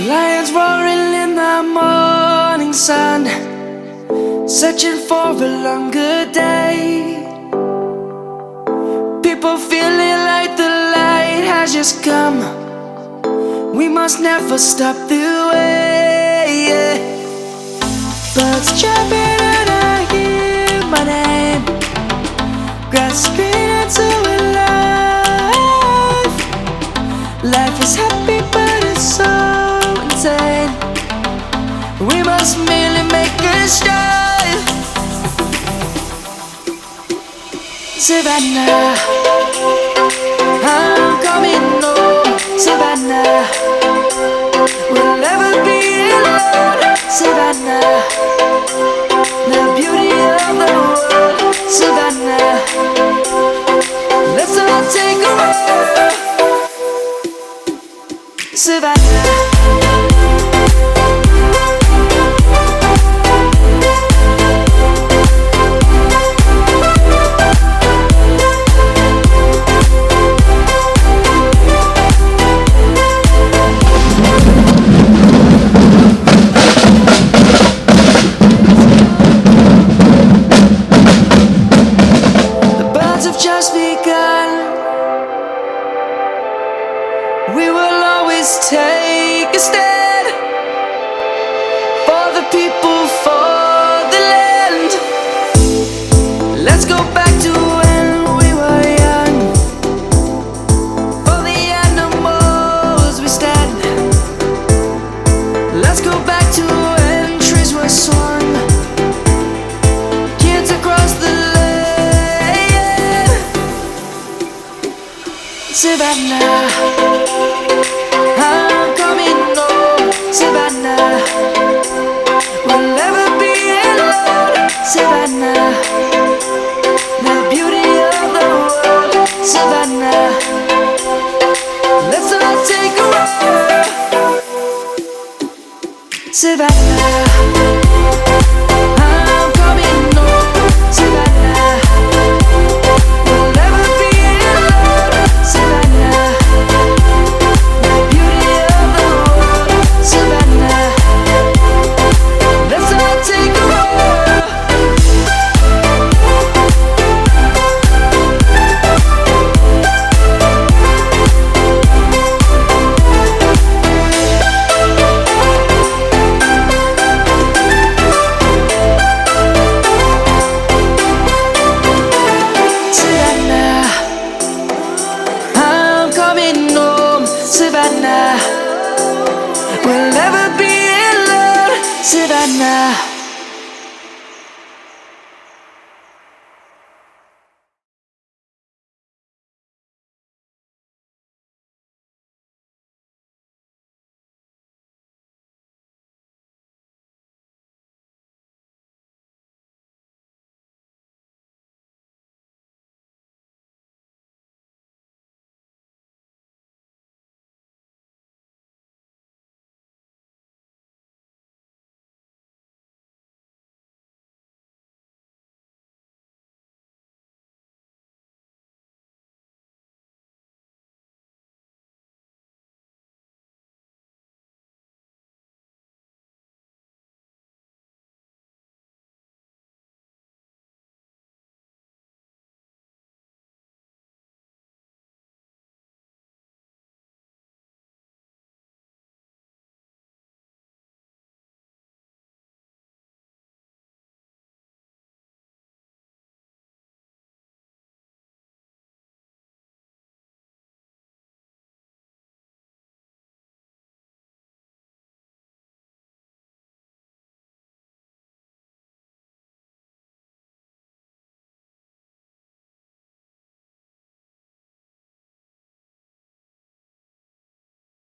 Lions roaring in the morning sun, searching for a longer day. People feeling like the light has just come. We must never stop the way. Birds chirping and I hear my name, grasping into a life. Life is happy but it's so insane. We must merely make a start. Savannah, I'm coming home. Savannah, we'll never be alone. Savannah, the beauty of the world. Savannah, let's all take a walk. Savannah. Just begun. We will always take a stand for the people, for the land. Let's go back to when we were young. For the animals we stand. Let's go back to when trees were swung. Kids across the Savannah, I'm coming home. Savannah, we'll never be alone. Savannah, the beauty of the world. Savannah, let's all take a walk. Savannah, I'm coming home. Savannah, we'll never be alone. Savannah, the beauty of the world. Savannah, let's all take a walk. Savannah, I'm coming home. Savannah, we'll never be alone. Savannah.